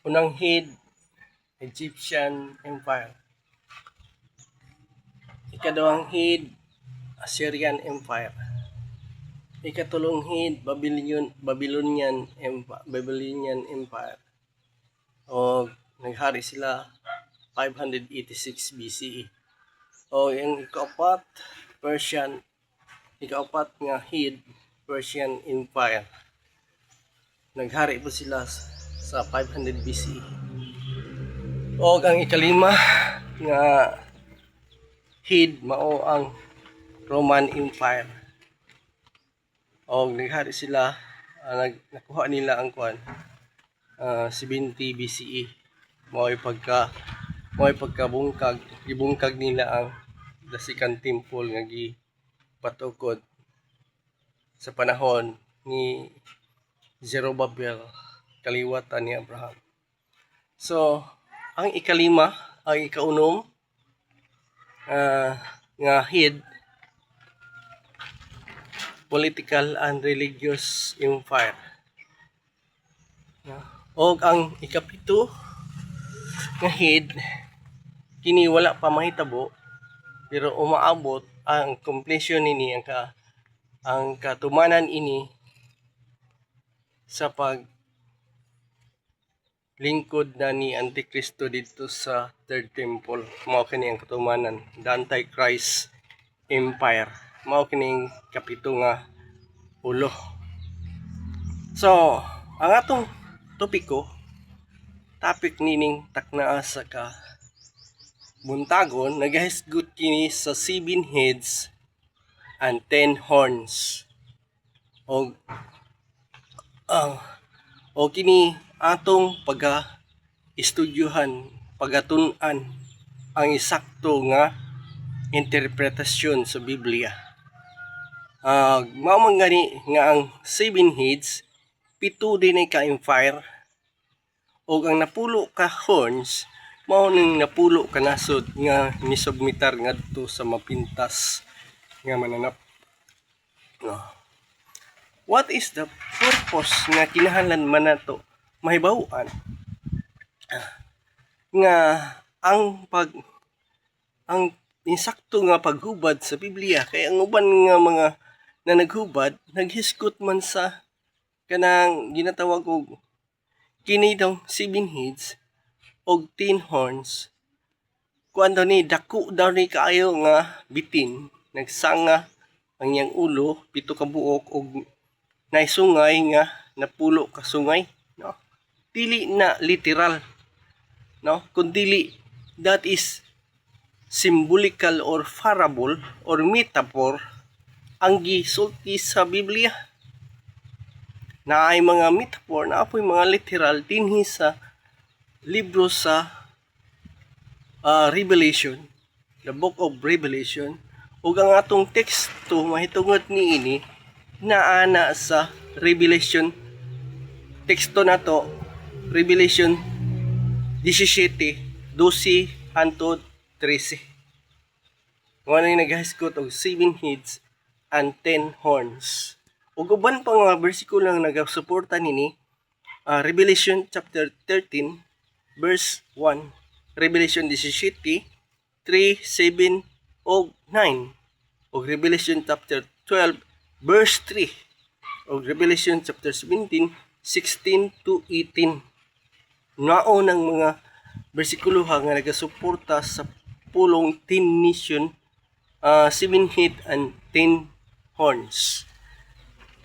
unang head, Egyptian Empire. Ikadawang head, Assyrian Empire. Ikatulong head, Babylonian Empire. O naghari sila 586 BCE. O yung ikaapat nga head, Persian Empire. Naghari po sila sa 500 BCE. O ang ikalima nga head mao ang Roman Empire. O naghari sila, nakuha nila ang 70 BCE. Mao'y gibungkag nila ang the second temple nga gipatukod sa panahon ni Zerubbabel, kaliwatan ni Abraham. So, ang ikaunom nga head, political and religious empire. O ang ikapito nga head, kini wala pa mahitabo pero umaabot ang completion nini ang katumanan ini sa lingkod na ni Antikristo dito sa third temple. Mao kini ang katumanan, the Antichrist Empire. Mao kini kapito nga ulo. So, ang atong topic nining taknaa sa buntagon, nagahisgot kini sa 7 heads and 10 horns. O kini atong pag-istudyohan, pagatun-an ang isakto nga interpretasyon sa Biblia. Mao man gani nga ang 7 heads, 7 din ay ka-empire, o ang napulo ka horns mao ning napulo ka nasod nga misubmitar ngadto sa mapintas nga mananap. What is the purpose nga kinahanglan man nato mahibaw-an nga ang insakto nga paghubad sa Biblia, kay ang uban nga mga na naghubad naghisgot man sa kanang ginatawag og kini daw 7 heads og 10 horns. Kuan daw ni dako daw ni kaayo nga bitin, nagsanga ang iyang ulo, 7 ka buok og naisungay nga napulo ka sungay, no? Dili na literal, no? Kundi that is symbolical or parable or metaphor ang gisulti sa Biblia. Na ay mga metaphor, na apoy mga literal dinhi sa libro sa Revelation, the book of Revelation, ug ang atong teksto mahitungod niini naana sa Revelation. Teksto nato Revelation 17:12 hangtod 13. Wala yung naghahisgot og 7 heads and 10 horns. Ug uban pa nga bersikulo nga nagasuporta nini, Revelation chapter 13 verse 1, Revelation 17:3, 7 ug 9, ug Revelation chapter 12 verse 3, ug Revelation chapter 17 16 to 18. Nao ng mga bersikulo nga nagasuporta sa pulong 10 nation, 7 head and 10 horns.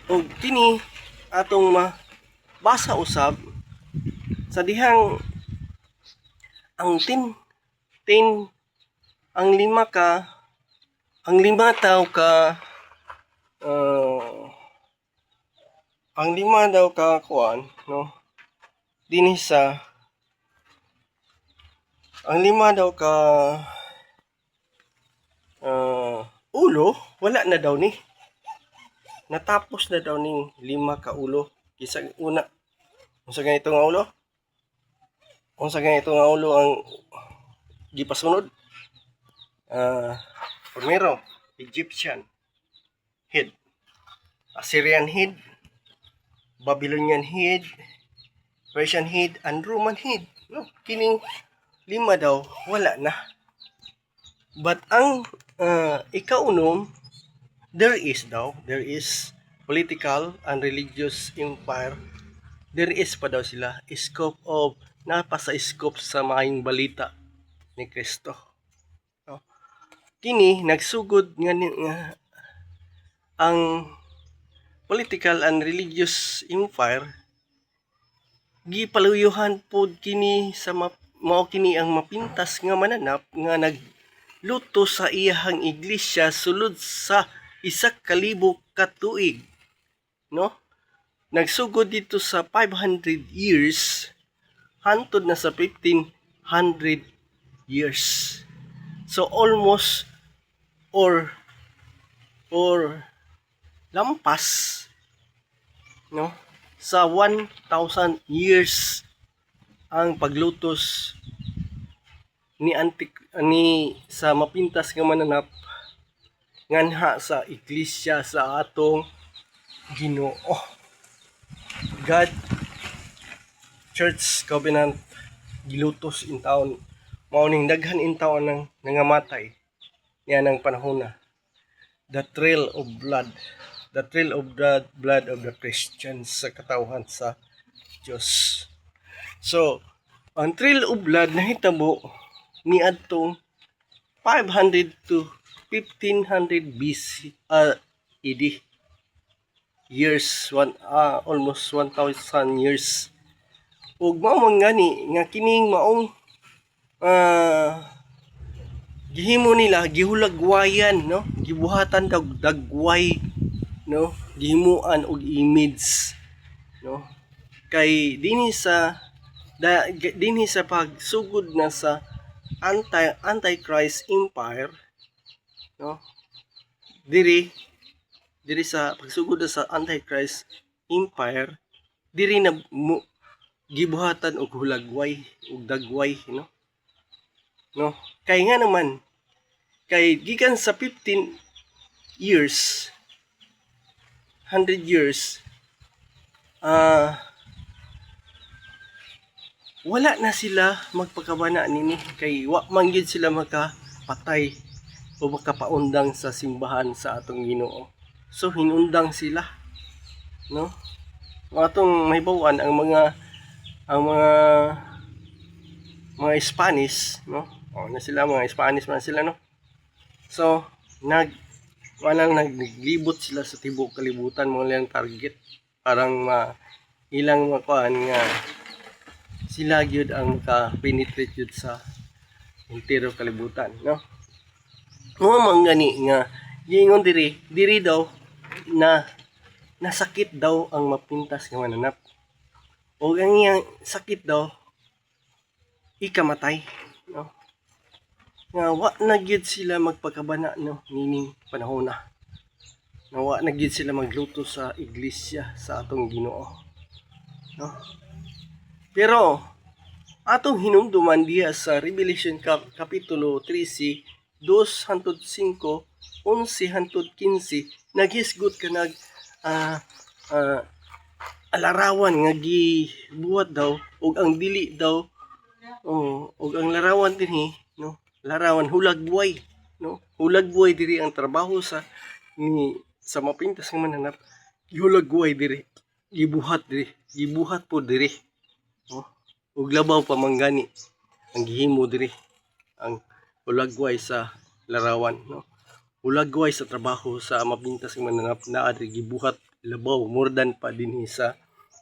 O kini atong mabasa usab sa dihang ang 10 ang lima daw ka kuan, no, dinhi sa ang 5 daw ka ulo wala na daw ni, natapos na daw ning 5 ka ulo. Kisa una, unsa ganito nga ulo ang gipasunod. Primero, Egyptian head, Assyrian head, Babylonian head, Persian head, and Roman head. No, kining lima daw wala na. But ang ikaunom, there is political and religious empire. There is pa daw sila scope of napasa scope sa maayong balita ni Kristo. No? Kini nagsugod nga ang political and religious empire gipaluyuhan pod kini sa mao kini ang mapintas nga mananap nga nagluto sa iyahang iglesia sulod sa 1,000 ka tuig, no? Nagsugod dito sa 500 years hantod na sa 1500 years. So almost or lampas, no, sa 1,000 years ang paglutos ni sa mapintas nga mananap nganha sa iglesia sa atong Ginoo. God Church Covenant gilutos in taon mao ning daghan in taon nang nangamatay niya ng panahon na. The trail of blood of the Christians sa katawhan sa Diyos. So, ang trail of blood nahitabo ni adtong 500 to 1500 BC AD. Years, almost 1,000 years. Ug mao ngani nga kining maong gihimo nila gihulagwayan, no, gibuhatan dagway, no, gihimuan og image, no, kay dinhi sa pagsugod na sa antichrist empire, no, diri sa pagsugod na sa antichrist empire diri na gibuhatan og hulagway og dagway, no, kay nga naman kay gikan sa 15 years 100 years wala na sila magpakabana nini kay wa man gyud sila makapatay o makapaundang sa simbahan sa atong Ginoo. So hinundang sila, no, atong mahibaw-an ang mga Spanish, no, na sila mga Spanish man sila, no. So naglibot sila sa tibuok kalibutan mo lang target parang ilang makuan nga sila gyud ang maka-penetrate gyud sa entero kalibutan, no. Mo gani nga giingon diri daw na nasakit daw ang mapintas nga mananap. O ang iyang sakit daw ikamatay, no. Nga wa na gyud sila magpakabana, no, nining panahon na. Nga wa na gyud sila magluto sa iglesia sa atong Ginoo, no. Pero atong hinumduman diha sa Revelation kapitulo 13 2-5 11-15 naghisgot ka larawan nga gibuhat daw og ang dili daw og ang larawan dinhi, no, larawan hulagbuhay, no, hulagbuhay diri ang trabaho sa mapintas nga mananap, hulagbuhay diri gibuhat po diri, no, ug labaw pa manggani ang gihimo diri ang hulagway sa larawan, no, hulagway sa trabaho sa mapintas nga mananap naa diri gibuhat labaw more than pa dinhi sa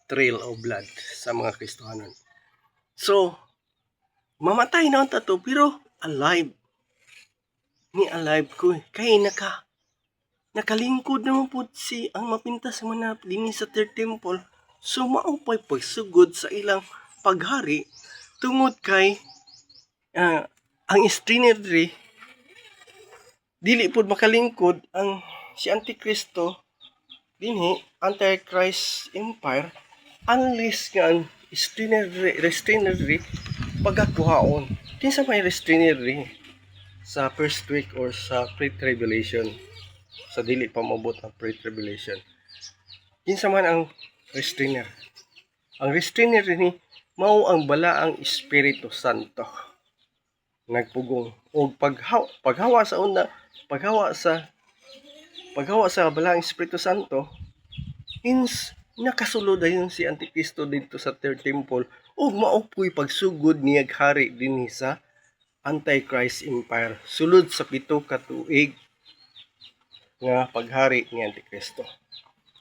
trail of blood sa mga Kristohanon. So mamatay na ta to pero alive ko kay nakalingkod naman po si ang mapintas nga mananap dinhi sa third temple. So mao pay pagsugod sa ilang paghari tungod kay ang istrinedry dili pud makalingkod ang si Antikristo dinhi Antichrist empire unless nga ang restrainery pagakuhaon. Kinsa may restrainery sa first week or sa pre-tribulation, sa dili pa maabot ang pre-tribulation. Kinsa man ang restrainer. Ang restrainer ni mao ang balaang Espiritu Santo nagpugong o paghawa sa balaang Espiritu Santo hins nakasulod dayon si Antikristo dito sa third temple ug maupoy pagsugod niya hari dinhi sa Antichrist Empire sulod sa 7 ka tuig nga paghari ni Antikristo.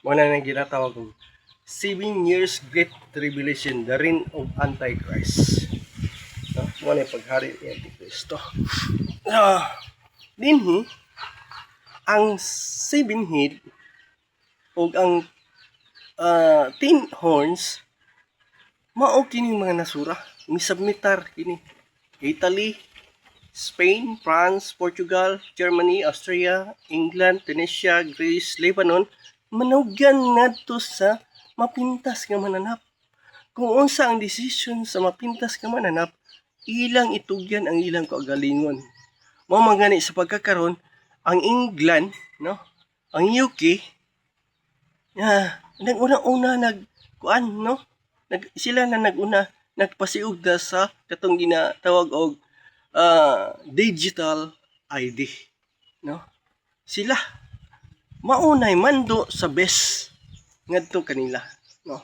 Mao na nang ginatawag og 7 years Great Tribulation, the reign of Antichrist. Mao na paghari ni Antikristo. Dinhi ang 7 head ug ang 10 horns mao kining mga nasura misubmitar kini Italy, Spain, France, Portugal, Germany, Austria, England, Tunisia, Greece, Lebanon manugyan ngadto sa mapintas nga mananap. Kung unsa ang decision sa mapintas nga mananap, ilang itugyan ang ilang kaugalingon. Mao man gani sa pagkakaron ang England, no? Ang UK naguna-una no? Sila na naguna nagpasiug na sa katong ginatawag og digital ID, no? Sila maunay mando sa best ngadto kanila, no?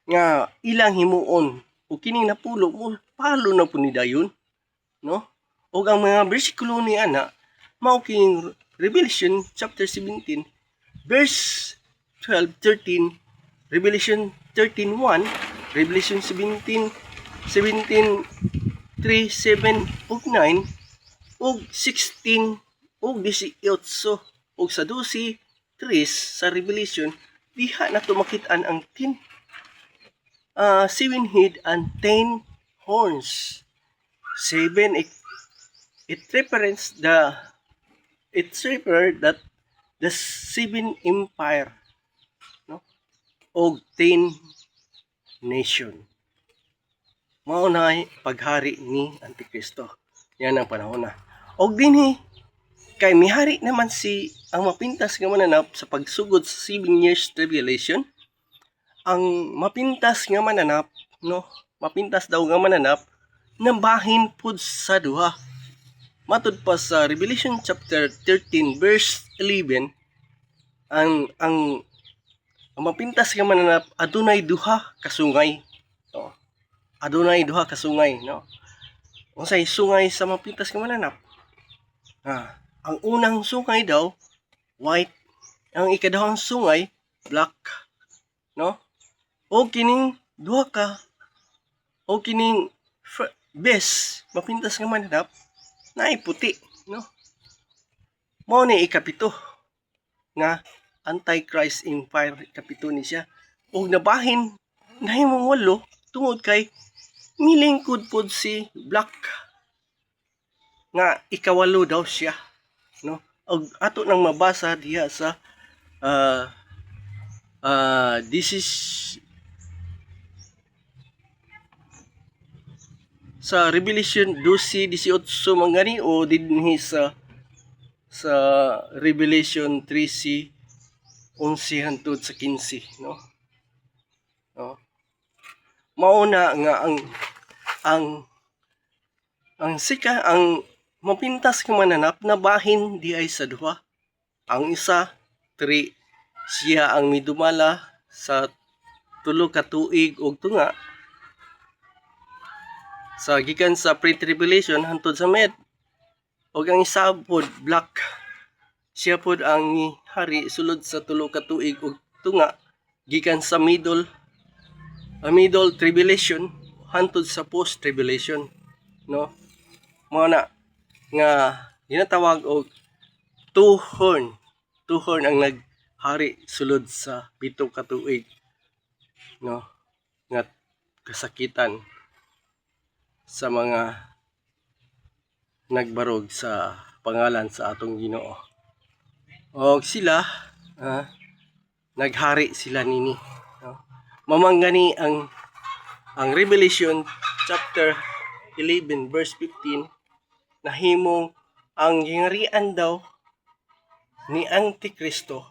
Nga ilang himuon o kining napulo mo palo na po ni dayon, no? O ang mga bersikulo ni ana mao kining Revelation chapter 17 verse 12, 13, Revelation 13:1, Revelation 17, 3, 7, ug 9, ug 16, ug 18, ug sa 12, 3 sa Revelation, diha na tumakit-an ang 7 head and 10 horns. 7, it represents that the 7 empire, no? O 10 nation. Mao na paghari ni Antikristo. Yan ang panahon na. Og dinhi kay mihari naman ang mapintas nga mananap sa pagsugod sa 7 years tribulation. Ang mapintas nga mananap, no? Mapintas daw nga mananap nabahin pud sa duha. Matud pa sa Revelation chapter 13 verse 11, ang mapintas nga mananap adunay duha ka sungay. No? Adunay duha ka sungay, no? Unsay sungay sa mapintas nga mananap? Ang unang sungay daw white, ang ikadahang sungay black, no? O kining duha ka o kining best mapintas nga mananap naay puti, no? Mao ni ikapito nga Antichrist Empire, ikapito ni siya. Og nabahin nahimong 8 tungod kay milingkod pod si Black nga ikawalo daw siya, no? Og ato nang mabasa diha sa this is sa Revelation 12:18 mangani o dinhi sa Revelation 13:11 hangtod sa 15, no? No. Mao na nga ang mapintas nga mananap na bahin di ay sa duha. Ang isa 3 siya ang midumala sa 3 ka tuig og tunga sa gikan sa pre-tribulation hangtod sa med. Og ang isa pod black siya pod ang hari sulod sa 3 ka tuig og tunga gikan sa middle tribulation hangtod sa post tribulation, no? Mao na nga ginatawag og two horn ang naghari sulod sa 7 ka tuig, no? Nga kasakitan sa mga nagbarog sa pangalan sa atong Ginoo. Og sila naghari sila nini, no? Mamanggani ang Revelation chapter 11 verse 15 nahimong ang gingarian daw ni Antikristo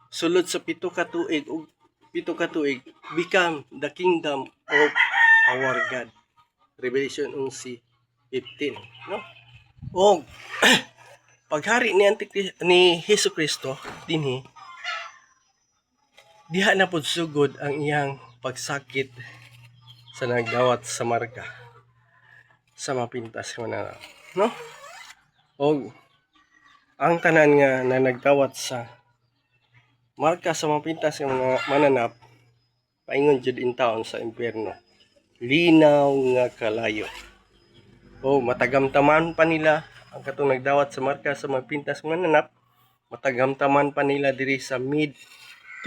sulod sa pito ka tuig become the kingdom of our God. Revelation 11:15, no? O paghari ni Hesus Kristo dinhi, diha na pud sugod ang iyang pagsakit sa nagdawat sa marka sa mapintas ko na, no? O ang tanan nga na nagdawat sa marka sa mapintas ng mga mananap, paingon jud in taon sa impyerno. Linaw nga kalayo. O matagamtaman pa nila ang katong nagdawat sa marka sa mapintas ng mananap, matagamtaman pa nila diri sa mid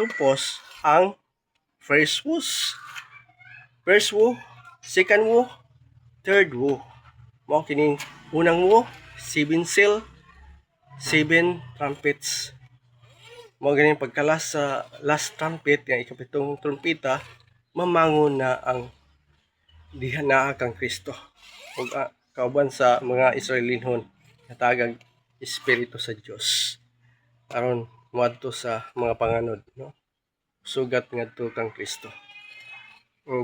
tupos ang first woe, second woe, third woe. Mao kining unang woe, 7 seal, 7 trumpets. Mao ganing pagkalas sa last trumpet nga ikapitong trumpeta, mamangon na ang diha naa kang Kristo. Ug kauban sa mga Israelinhon natagag Espiritu sa Dios aron moadto sa mga panganod, no? Sugat ngadto kang Kristo.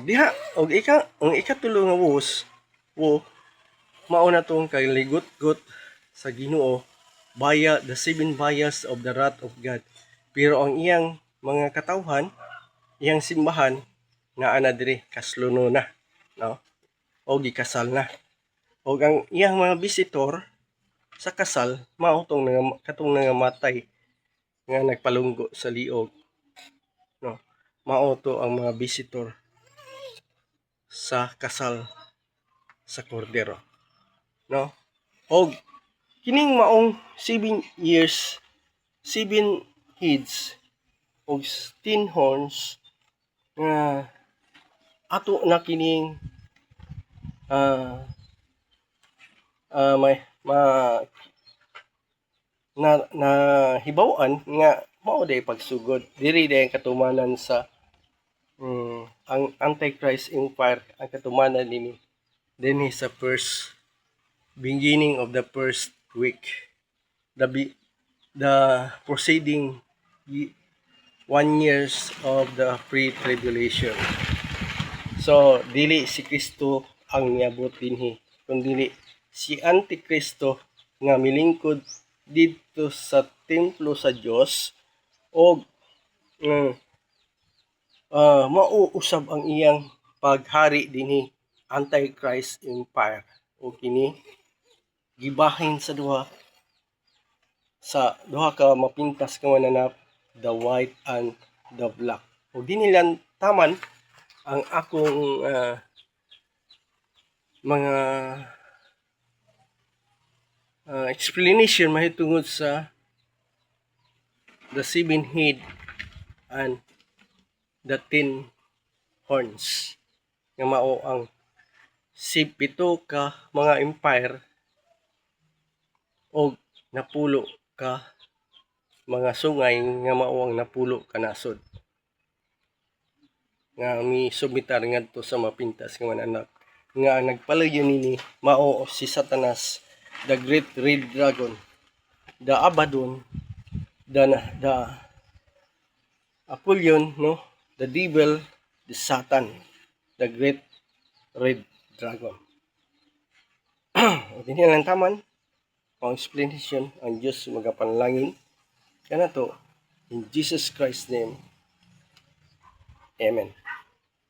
Diha og ang ikatulo nga wo mao na tong kaligot-got sa Ginoo, the 7 vials of the wrath of God. Pero ang iyang mga katawhan, iyang simbahan naa na diri kasluno na, no? O gikasal na. O ang iyang mga visitor sa kasal mao tong katong nangamatay nga nagpalunggo sa liog, no? Mao to ang mga visitor sa kasal sa kordero, no? Og kining maong 7 years, 7 heads og 10 horns nga ato na kining may na hibaw-an nga mao day pagsugod diri day katumanan sa ang Antichrist Empire, ang katumanan dinhi sa first beginning of the first week, the proceeding 1 years of the pre-tribulation. So dili si Kristo ang niabot dinhi, kundi si Antikristo nga milingkod dito sa templo sa Dios og mauusab ang iyang paghari dinhi Antichrist Empire, o kini gibahin sa duha ka mapintas nga mananap, the white and the black. O dinhi lang taman ang akong mga explanation mahitungod sa the 7 head and the 10 horns nga mao ang pito ka mga empire o napulo ka mga sungay nga mao ang napulo ka nasod nga misubitar ngadto sa mapintas nga mananap, nga nagpalayo nini mao si Satanas, the great red dragon, the Abaddon, the Apollyon, no? The devil, the Satan, the great red dragon. Dinhi lang taman ang explanation ang Dios magapanlangin kanato in Jesus Christ's name. Amen.